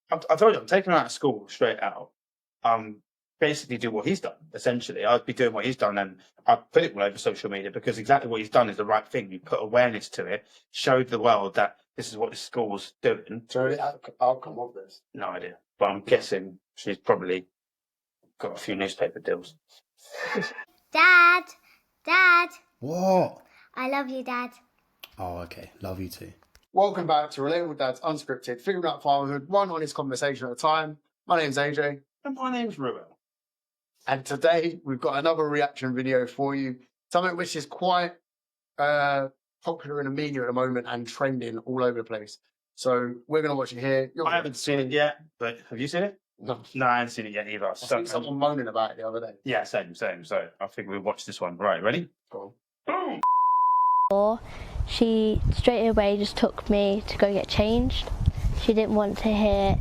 I told you, I'm taking him out of school straight out. Basically do what he's done, essentially. I'd be doing what he's done and I'd put it all over social media because exactly what he's done is the right thing. You put awareness to it, showed the world that this is what the school's doing. So the outcome of this? No idea. But I'm guessing she's probably got a few newspaper deals. Dad! Dad! What? I love you, Dad. Oh, okay. Love you too. Welcome back to Relatable Dads Unscripted, figuring out fatherhood, one honest conversation at a time. My name's AJ. And my name's Ruel. And today we've got another reaction video for you, something which is quite popular in the media at the moment and trending all over the place. So we're going to watch it here. I haven't seen it yet, but have you seen it? No. No, I haven't seen it yet either. I seen someone moaning about it the other day. Yeah, same. So I think we'll watch this one. Right, ready? Go on. Boom! She straight away just took me to go get changed. She didn't want to hear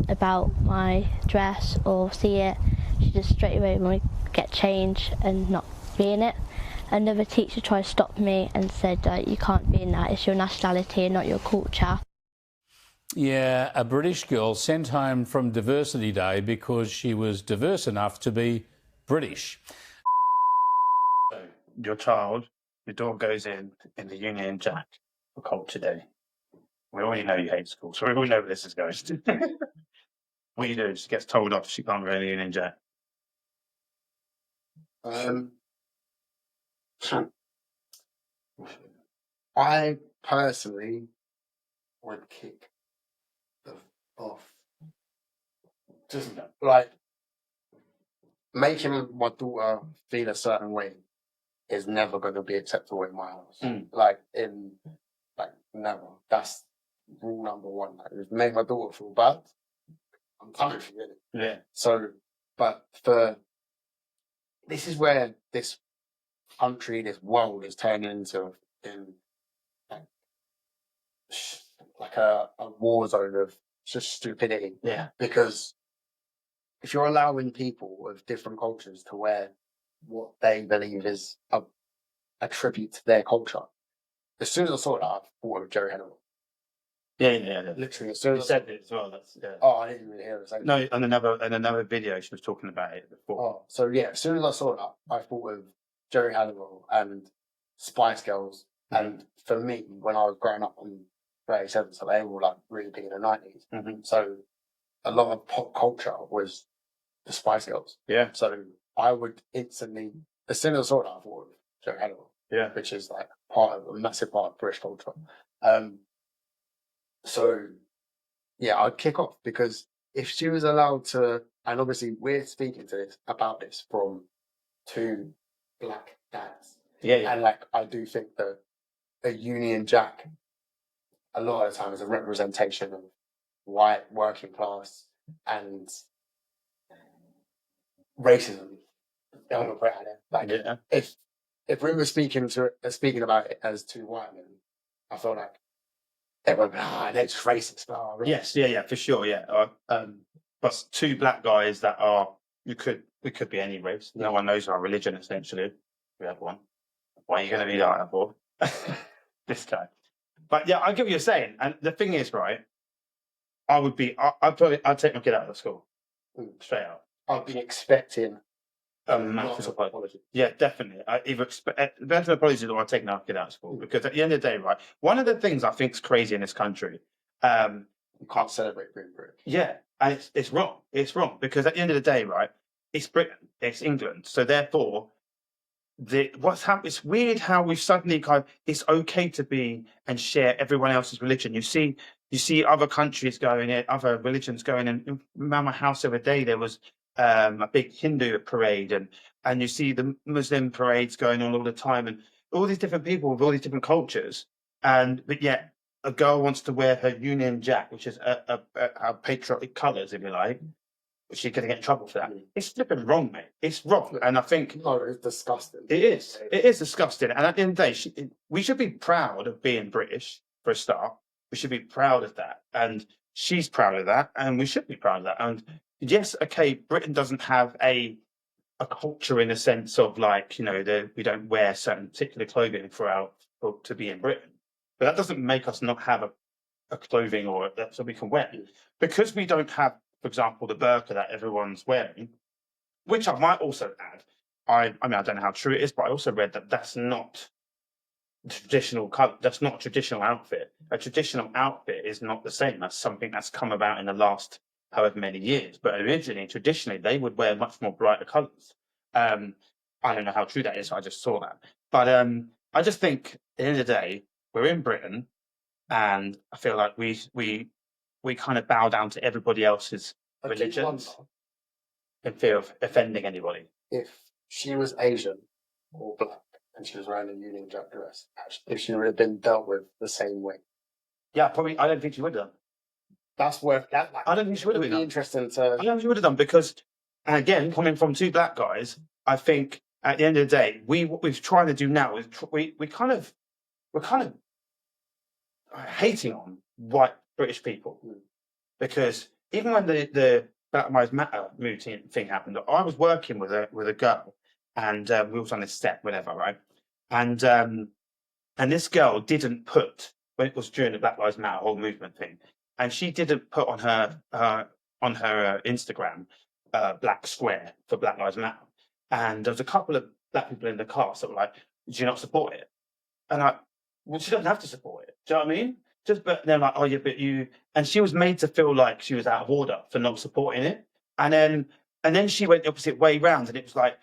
about my dress or see it. She just straight away wanted to get changed and not be in it. Another teacher tried to stop me and said you can't be in that, it's your nationality and not your culture. Yeah, a British girl sent home from Diversity Day because she was diverse enough to be British. So your daughter goes in the Union Jack for Culture Day. We already know you hate school, so we already know where this is going. What do you do? She gets told off, she can't go in the Union Jack. I personally would kick the off. Just like making my daughter feel a certain way is never going to be acceptable in my house. Never. That's rule number one. Like, if you make my daughter feel bad, I'm coming for you. Yeah. So, but this is where this country, this world is turning into like a war zone of just stupidity. Yeah. Because if you're allowing people of different cultures to wear what they believe is a tribute to their culture, as soon as I saw that, I thought of Jerry Hannibal. Yeah. Literally, as soon You as said it as well. Yeah. Oh, I didn't really hear it. No, and another video she was talking about it before. Oh, so yeah, as soon as I saw that, I thought of Jerry Hannibal and Spice Girls. Mm-hmm. And for me, when I was growing up in 37, so they were like really big in the 90s. Mm-hmm. So a lot of pop culture was the Spice Girls. Yeah. So I would instantly, as soon as I saw that, I thought of Jerry Hannibal. Yeah. Which is like a massive part of British culture. So yeah, I'd kick off because if she was allowed to, and obviously we're speaking about this from two black dads. Yeah. And like, I do think that a Union Jack, a lot of the time, is a representation of white working class and racism. I'm gonna put it out there. Like, if we were speaking about it as two white men, I feel like everyone, they're just racist. Yes, yeah, for sure, yeah. But two black guys that are, we could be any race. No one knows our religion, essentially. We have one. Why are you going to be like that for? This guy. But yeah, I get what you're saying. And the thing is, right, I'd take my kid out of the school. Straight out. I'd be expecting a massive apology. Yeah, definitely. I either expect better apologies or I'm taking our kid out of school. Because at the end of the day, right, one of the things I think is crazy in this country, you can't celebrate being British. Yeah, and it's wrong. It's wrong because at the end of the day, right, it's Britain, it's England, so therefore, what's happened? It's weird how we've suddenly it's okay to be and share everyone else's religion. You see other countries going in, other religions going in. Around my house the other day, there was a big Hindu parade, and you see the Muslim parades going on all the time, and all these different people with all these different cultures, but yet a girl wants to wear her Union Jack, which is our patriotic colours, if you like. She's going to get in trouble for that. It's flipping wrong, mate. It's wrong, and I think it's disgusting. It is. It is disgusting, and at the end of the day, we should be proud of being British for a start. We should be proud of that, and she's proud of that, and we should be proud of that. And yes, okay, Britain doesn't have a culture in a sense of like, we don't wear certain particular clothing to be in Britain, but that doesn't make us not have a clothing or so we can wear. Because we don't have, for example, the burqa that everyone's wearing, which I might also add. I mean, I don't know how true it is, but I also read that that's not traditional color. That's not a traditional outfit. A traditional outfit is not the same. That's something that's come about in the last however many years. But originally, traditionally, they would wear much more brighter colors. I don't know how true that is. I just saw that. But I just think at the end of the day, we're in Britain, and I feel like we kind of bow down to everybody else's I do religions wonder in fear of offending anybody. if she was Asian or black and she was wearing a Union Jack dress, if she would have been dealt with the same way. Yeah, probably. I don't think she would have done. That's where that. Like, I don't think she would have it'd been be done. interesting to. I don't think she would have done because, and again, coming from two black guys, I think at the end of the day, what we're trying to do now is we're kind of hating on white British people because even when the Black Lives Matter movement thing happened, I was working with a girl, and we was on this set, whatever, right? And this girl didn't put, when it was during the Black Lives Matter whole movement thing, and she didn't put on her Instagram black square for Black Lives Matter. And there was a couple of black people in the cast that were like, "Do you not support it?" And well, she doesn't have to support it. Do you know what I mean? But they're like, "Oh yeah, but you," and she was made to feel like she was out of order for not supporting it. And then she went the opposite way round, and it was like,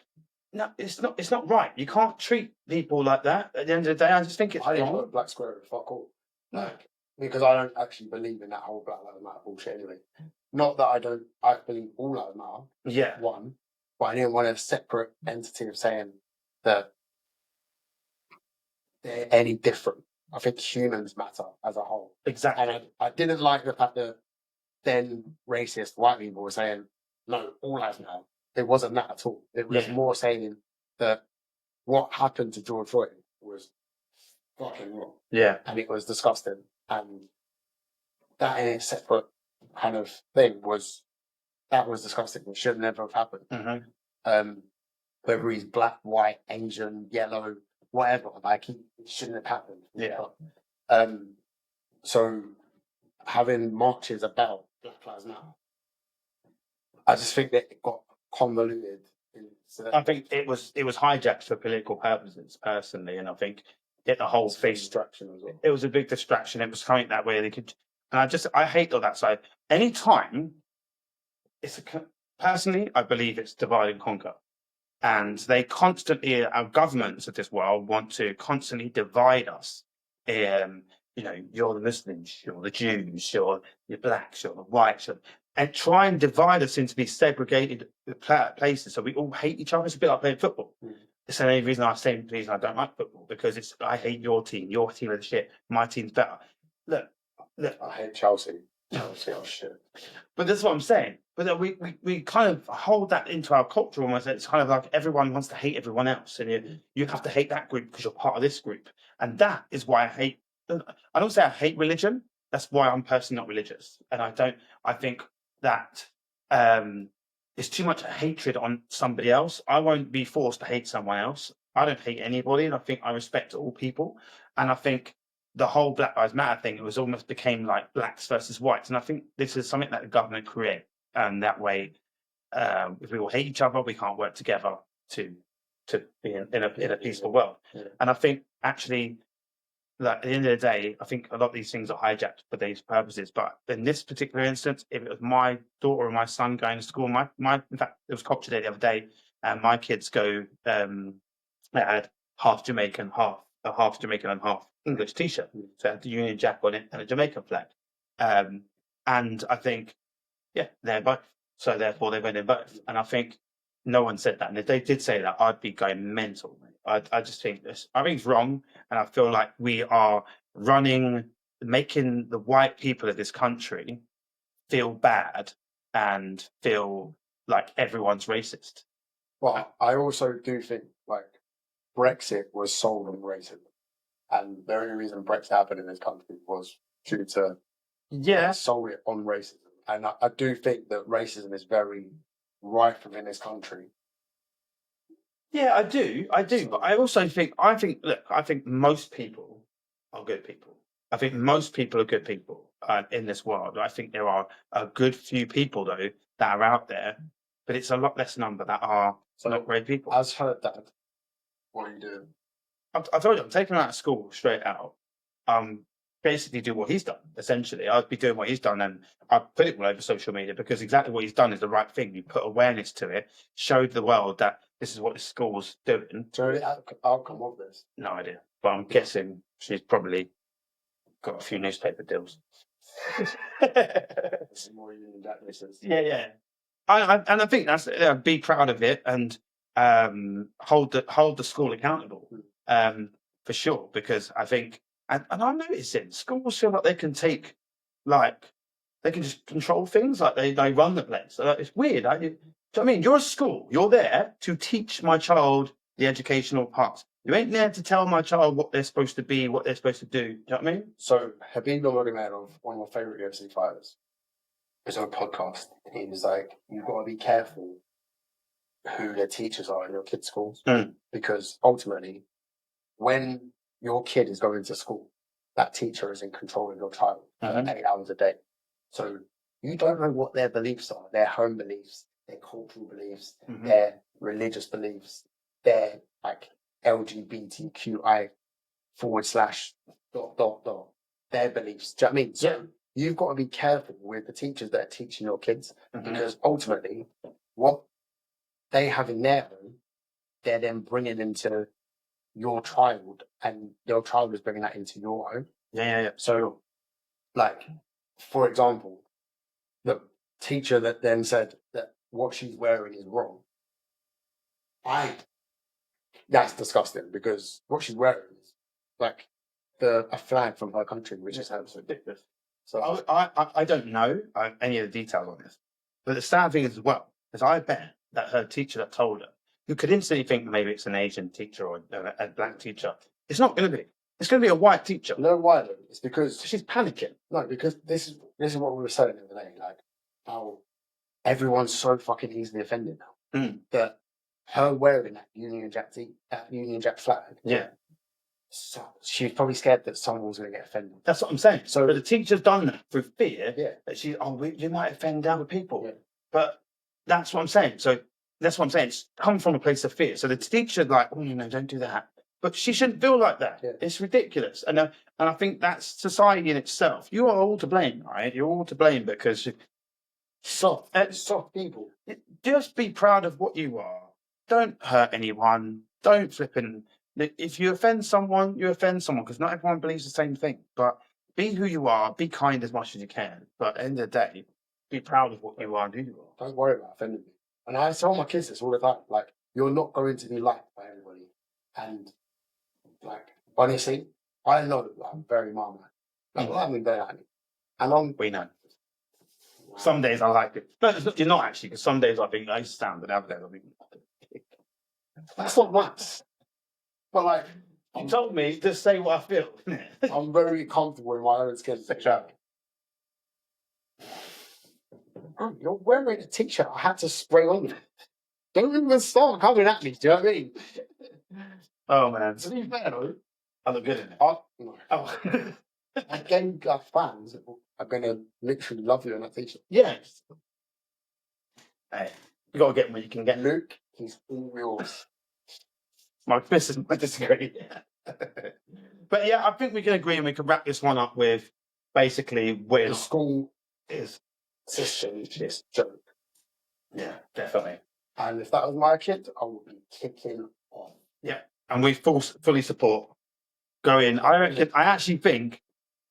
no, it's not right. You can't treat people like that. At the end of the day, I just think it's I didn't wrong. put black square in fuck all. Like, because I don't actually believe in that whole Black Lives Matter bullshit anyway. Not that I don't. I believe all lives matter. Yeah. One, but I didn't want a separate entity of saying that they're any different. I think humans matter as a whole. Exactly. And I didn't like the fact that then racist white people were saying, no, all lives matter. It wasn't that at all. It was more saying that what happened to George Floyd was fucking wrong. Yeah. And it was disgusting. And that in a separate kind of thing was disgusting. It should never have happened. Mm-hmm. Whether he's black, white, Asian, yellow, whatever, like it shouldn't have happened. Yeah. So having marches about Black Lives Matter, I just think that it got convoluted. I think it was hijacked for political purposes, personally, and I think the whole thing distraction as well. It was a big distraction. It was something that way they could, and I hate all that side. Anytime personally, I believe it's divide and conquer, and they constantly, our governments of this world want to constantly divide us. You know, you're the Muslims, you're the Jews, you're blacks, you're the whites, and try and divide us into these segregated places so we all hate each other. It's a bit like playing football. It's the only reason I don't like football, because I hate your team is the shit, my team's better. Look, I hate Chelsea. Chelsea are shit. But that's what I'm saying. But we kind of hold that into our culture almost. It's kind of like everyone wants to hate everyone else, and you have to hate that group because you're part of this group. And that is why I don't say I hate religion. That's why I'm personally not religious. And I think that it's too much hatred on somebody else. I won't be forced to hate someone else. I don't hate anybody, and I think I respect all people. And I think the whole Black Lives Matter thing, it was almost became like blacks versus whites. And I think this is something that the government create. And that way, if we all hate each other, we can't work together to be in a peaceful world. Yeah. And I think actually, like, at the end of the day, I think a lot of these things are hijacked for these purposes. But in this particular instance, if it was my daughter or my son going to school, in fact, it was Cop Today the other day, and my kids go, they had half Jamaican and half English T-shirt. So it had the Union Jack on it and a Jamaican flag. And I think, yeah, they're both. So therefore they went in both. And I think no one said that. And if they did say that, I'd be going mental. I just think I think it's wrong. And I feel like we are making the white people of this country feel bad and feel like everyone's racist. Well, I also do think like Brexit was sold on racism. And the only reason Brexit happened in this country was due to sold it on racism. And I do think that racism is very rife within this country. Yeah, I do. But I also think, I think most people are good people. I think most people are good people. in this world. I think there are a good few people though that are out there, but it's a lot less number that are not great people. As her dad, what are you doing? I told you, I'm taking him out of school straight out. Basically do what he's done. Essentially, I'd be doing what he's done, and I put it all over social media because exactly what he's done is the right thing. You put awareness to it, showed the world that this is what the school's doing. So the outcome of this? No idea, but I'm guessing she's probably got a few newspaper deals. More Union Jack races. Yeah. And I think that's be proud of it and hold the school accountable for sure, because I think and I'm noticing schools feel like they can they can just control things, like they run the place. It's weird. Do you know what I mean? You're a school. You're there to teach my child the educational parts. You ain't there to tell my child what they're supposed to be, what they're supposed to do. Do you know what I mean? So Habib Nurmagomedov, one of my favourite UFC fighters, is on a podcast. He was like, you've got to be careful who their teachers are in your kids' schools, because ultimately, when your kid is going to school, that teacher is in control of your child 8 hours a day. So you don't know what their beliefs are, their home beliefs, their cultural beliefs, their religious beliefs, their like LGBTQI / their beliefs. Do you know what I mean? So you've got to be careful with the teachers that are teaching your kids, because ultimately what they have in their home, they're then bringing into your child, and your child is bringing that into your home. Yeah. So, like, for example, the teacher that then said that what she's wearing is wrong. That's disgusting, because what she's wearing is like a flag from her country, which is ridiculous. So I don't know any of the details on this, but the sad thing is as well is I bet that her teacher that told her, you could instantly think maybe it's an Asian teacher or a black teacher. It's not going to be. It's going to be a white teacher. You know why though? It's because she's panicking. No, because this is what we were saying the other day, like how everyone's so fucking easily offended now. That her wearing that Union Jack flag. Yeah. So she's probably scared that someone was going to get offended. That's what I'm saying. So the teacher's done that through fear. That you might offend other people. Yeah. But that's what I'm saying. So that's what I'm saying. It's come from a place of fear. So the teacher's like, oh, don't do that. But she shouldn't feel like that. Yeah. It's ridiculous. And I think that's society in itself. You are all to blame, right? You're all to blame because soft people. Just be proud of what you are. Don't hurt anyone. Don't flipping. If you offend someone, you offend someone, because not everyone believes the same thing. But be who you are. Be kind as much as you can. But at the end of the day, be proud of what you are and who you are. Don't worry about offending me. And I tell my kids this all the time. Like, you're not going to be liked by everybody. And like, honestly, I know that I'm very Marmite. I'm very happy. And we know. Some days I like it. No, you're not actually, because some days I think I stand, and other days I think that's not nice. But like, you told me to say what I feel. I'm very comfortable in my own skin. Bro, you're wearing a t-shirt I had to spray on you. Don't even start coming at me. Do you know what I mean? Oh man. To be fair though, I look good in it. No. Again, fans are going to literally love you in that t-shirt. Yes. Hey, you got to get what you can get. Luke, he's all yours. My business might disagree. But yeah, I think we can agree and we can wrap this one up with basically where the school is system is joke. Yeah, definitely. And if that was my kid, I would be kicking off. Yeah, and we fully support going. I actually think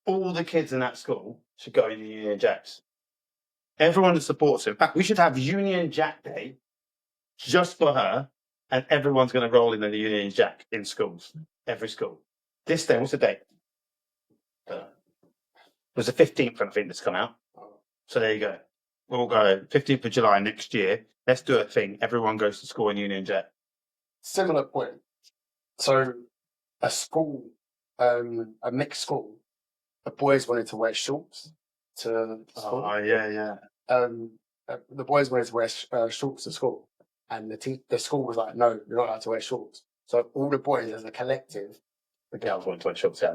all the kids in that school should go to Union Jacks. Everyone that supports him. In fact, we should have Union Jack Day just for her, and everyone's going to roll in the Union Jack in schools, every school. This day, what's the date? It was the 15th, I think, that's come out. So there you go. We'll go 15th of July next year. Let's do a thing. Everyone goes to school in Union Jack. Similar point. So a school, a mixed school, the boys wanted to wear shorts to school. Oh, yeah. The boys wanted to wear shorts to school. And the school was like, no, you're not allowed to wear shorts. So all the boys as a collective. The girls wanted to wear shorts, yeah.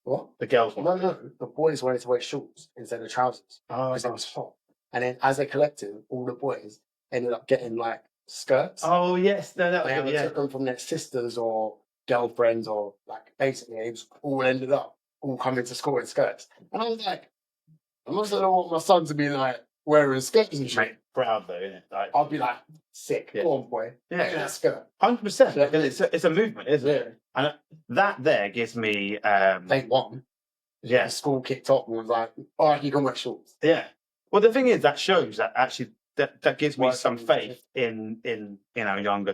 What? The girls No, one. no. The boys wanted to wear shorts instead of trousers Oh, because it was hot. And then as they collected, all the boys ended up getting like skirts. oh yes, no, that was They good. either Yeah. took them from their sisters or girlfriends, or like basically it was all ended up all coming to school in skirts. And I was like, I must not want my son to be like wearing skirts and shit. Mate, proud though, isn't it? Like, I'll be like, sick. Yeah. Go on, boy. Yeah. Wear that skirt. 100%. Yeah. Because it's a movement, isn't it? Yeah. And that there gives me, They won. yeah, The school kicked off and was like, all right, you can wear shorts. yeah. Well, the thing is, that shows that actually that gives me Working some with faith in our younger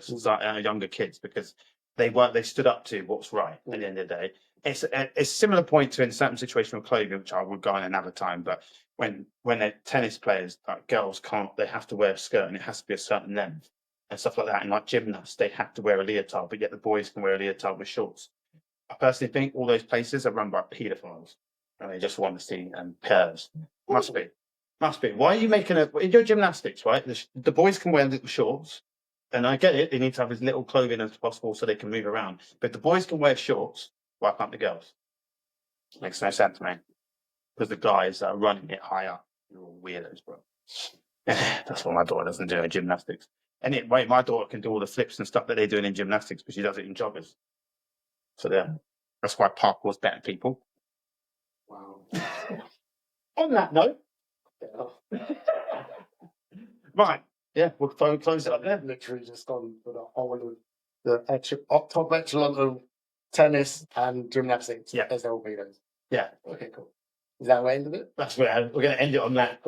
younger kids, because they stood up to what's right at the end of the day. It's a similar point to in certain situational clothing, which I would go on another time. But when they're tennis players, like girls can't, they have to wear a skirt and it has to be a certain length and stuff like that. And like gymnasts, they have to wear a leotard, but yet the boys can wear a leotard with shorts. I personally think all those places are run by paedophiles, and they just want to see curves. Must be. Why are you making in your gymnastics, right? The boys can wear little shorts, and I get it. They need to have as little clothing as possible so they can move around. But the boys can wear shorts. Why can't the girls? Makes no sense, man. Because the guys that are running it high up, you're all weirdos, bro. That's what my daughter doesn't do in gymnastics. And my daughter can do all the flips and stuff that they're doing in gymnastics, but she does it in joggers. So that's why parkour's better, people. Wow. On that note, right, yeah, we'll close it up there. Literally just gone for the whole of the top echelon of tennis and gymnastics. Yeah. As there will be those. Yeah, Okay, cool. Is that the end of it? that's where we're going to end it on that.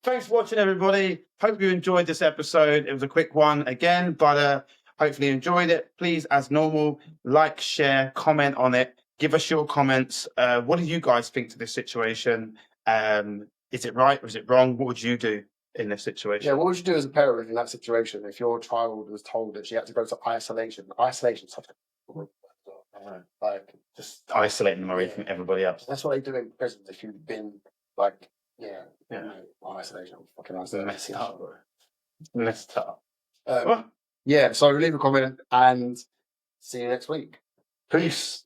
Thanks for watching, everybody. Hope you enjoyed this episode. It was a quick one again, but hopefully you enjoyed it. Please, as normal, like, share, comment on it. Give us your comments. What do you guys think to this situation? Is it right or is it wrong? What would you do in this situation? Yeah, what would you do as a parent in that situation if your child was told that she had to go to isolation? Isolation is such a like just Isolating them away from everybody else. that's what they do in prisons. If you've been like Yeah. isolation, fucking isolation. Messed up, bro. Messed up. Well, yeah, so leave a comment and see you next week. Peace.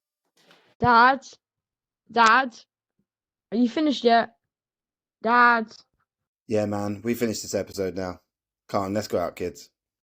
Dad? Dad? Are you finished yet? Dad? Yeah, man, we finished this episode now. Come on, let's go out, kids.